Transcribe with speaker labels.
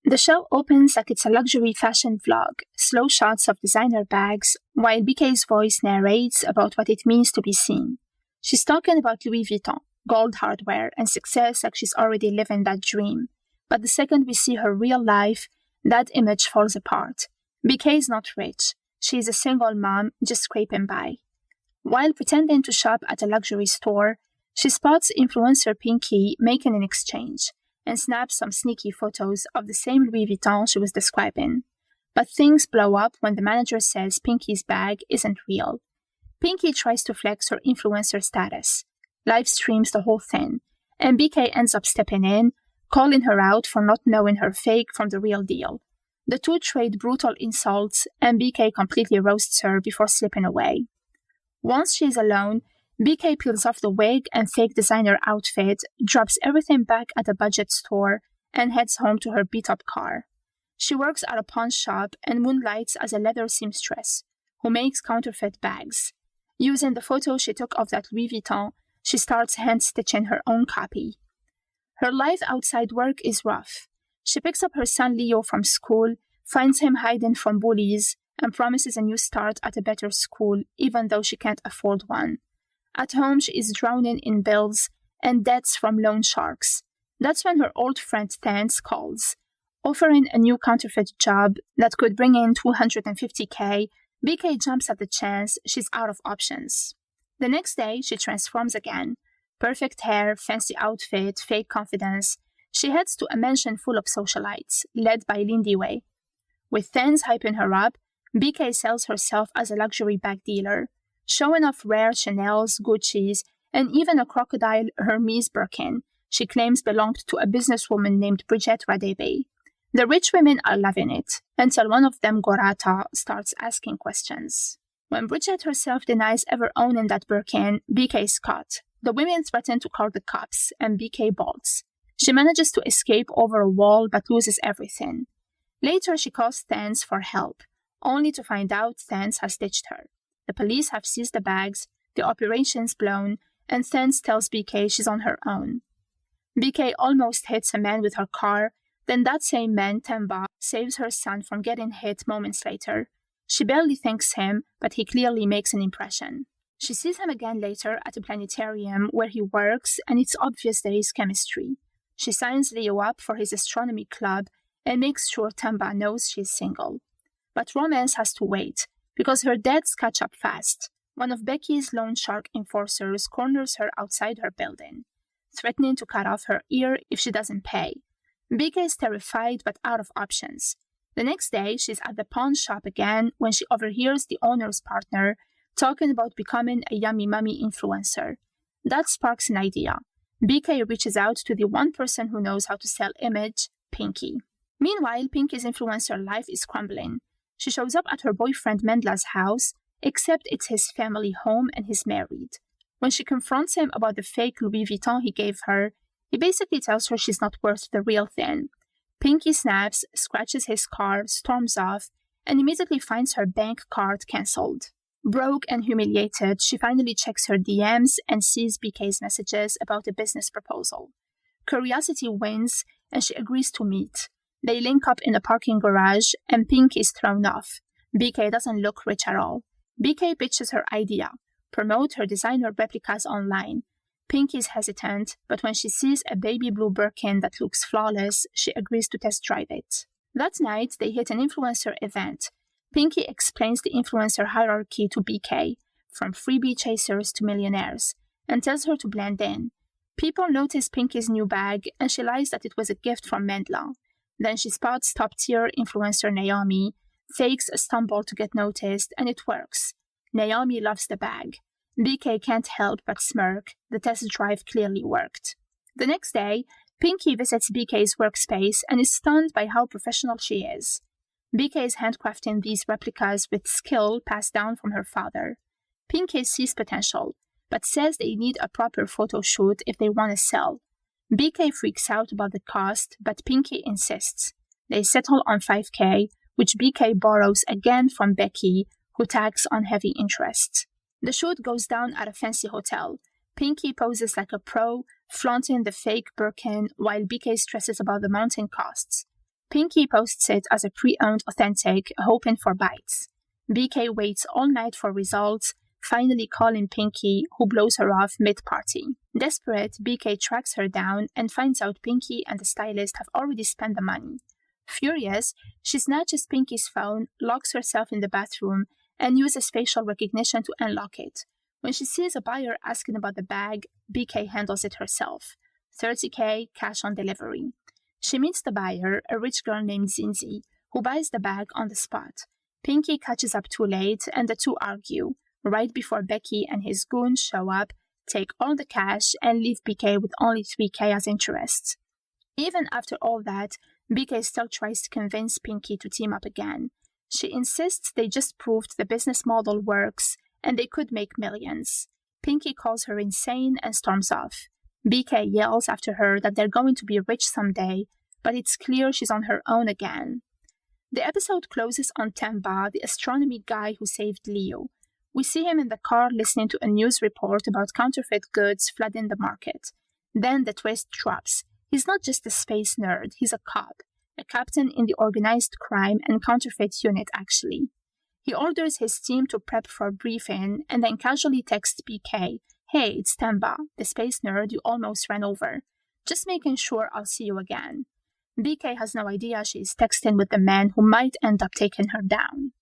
Speaker 1: The show opens like it's a luxury fashion vlog, slow shots of designer bags, while BK's voice narrates about what it means to be seen. She's talking about Louis Vuitton, gold hardware, and success like she's already living that dream. But the second we see her real life, that image falls apart. BK is not rich. She is a single mom just scraping by. While pretending to shop at a luxury store, she spots influencer Pinky making an exchange and snaps some sneaky photos of the same Louis Vuitton she was describing. But things blow up when the manager says Pinky's bag isn't real. Pinky tries to flex her influencer status, live streams the whole thing, and BK ends up stepping in, calling her out for not knowing her fake from the real deal. The two trade brutal insults, and BK completely roasts her before slipping away. Once she is alone, BK peels off the wig and fake designer outfit, drops everything back at a budget store, and heads home to her beat-up car. She works at a pawn shop and moonlights as a leather seamstress who makes counterfeit bags. Using the photo she took of that Louis Vuitton, she starts hand-stitching her own copy. Her life outside work is rough. She picks up her son Leo from school, finds him hiding from bullies, and promises a new start at a better school, even though she can't afford one. At home, she is drowning in bills and debts from loan sharks. That's when her old friend Thance calls, offering a new counterfeit job that could bring in $250K. BK jumps at the chance. She's out of options. The next day, she transforms again. Perfect hair, fancy outfit, fake confidence. She heads to a mansion full of socialites, led by Lindy Way. With Thance hyping her up, BK sells herself as a luxury bag dealer, showing off rare Chanels, Gucci's, and even a crocodile Hermes Birkin she claims belonged to a businesswoman named Bridget Radebe. The rich women are loving it, until one of them, Gorata, starts asking questions. When Bridget herself denies ever owning that Birkin, BK is caught. The women threaten to call the cops, and BK bolts. She manages to escape over a wall but loses everything. Later, she calls Thance for help, only to find out Thance has ditched her. The police have seized the bags, the operation's blown, and Thance tells BK she's on her own. BK almost hits a man with her car, then that same man, Temba, saves her son from getting hit moments later. She barely thanks him, but he clearly makes an impression. She sees him again later at a planetarium where he works, and it's obvious there is chemistry. She signs Leo up for his astronomy club and makes sure Temba knows she's single. But romance has to wait, because her debts catch up fast. One of Becky's loan shark enforcers corners her outside her building, threatening to cut off her ear if she doesn't pay. BK is terrified but out of options. The next day, she's at the pawn shop again when she overhears the owner's partner talking about becoming a yummy mummy influencer. That sparks an idea. BK reaches out to the one person who knows how to sell image, Pinky. Meanwhile, Pinky's influencer life is crumbling. She shows up at her boyfriend Mendla's house, except it's his family home and he's married. When she confronts him about the fake Louis Vuitton he gave her, he basically tells her she's not worth the real thing. Pinky snaps, scratches his car, storms off, and immediately finds her bank card cancelled. Broke and humiliated, she finally checks her DMs and sees BK's messages about a business proposal. Curiosity wins, and she agrees to meet. They link up in a parking garage, and Pinky is thrown off. BK doesn't look rich at all. BK pitches her idea: promote her designer replicas online. Pinky is hesitant, but when she sees a baby blue Birkin that looks flawless, she agrees to test drive it. That night, they hit an influencer event. Pinky explains the influencer hierarchy to BK, from freebie chasers to millionaires, and tells her to blend in. People notice Pinky's new bag, and she lies that it was a gift from Mendla. Then she spots top-tier influencer Naomi, fakes a stumble to get noticed, and it works. Naomi loves the bag. BK can't help but smirk. The test drive clearly worked. The next day, Pinky visits BK's workspace and is stunned by how professional she is. BK is handcrafting these replicas with skill passed down from her father. Pinky sees potential, but says they need a proper photo shoot if they want to sell. BK freaks out about the cost, but Pinky insists. They settle on $5K, which BK borrows again from Becky, who tacks on heavy interest. The shoot goes down at a fancy hotel. Pinky poses like a pro, flaunting the fake Birkin, while BK stresses about the mounting costs. Pinky posts it as a pre-owned authentic, hoping for bites. BK waits all night for results, finally calling Pinky, who blows her off mid-party. Desperate, BK tracks her down and finds out Pinky and the stylist have already spent the money. Furious, she snatches Pinky's phone, locks herself in the bathroom, and uses facial recognition to unlock it. When she sees a buyer asking about the bag, BK handles it herself. $30K cash on delivery. She meets the buyer, a rich girl named Zinzi, who buys the bag on the spot. Pinky catches up too late, and the two argue, right before Becky and his goons show up, take all the cash, and leave BK with only $3K as interest. Even after all that, BK still tries to convince Pinky to team up again. She insists they just proved the business model works and they could make millions. Pinky calls her insane and storms off. BK yells after her that they're going to be rich someday, but it's clear she's on her own again. The episode closes on Temba, the astronomy guy who saved Leo. We see him in the car listening to a news report about counterfeit goods flooding the market. Then the twist drops. He's not just a space nerd, he's a cop. A captain in the organized crime and counterfeit unit, actually. He orders his team to prep for a briefing and then casually texts BK, "Hey, it's Temba, the space nerd you almost ran over. Just making sure I'll see you again." BK has no idea she is texting with the man who might end up taking her down.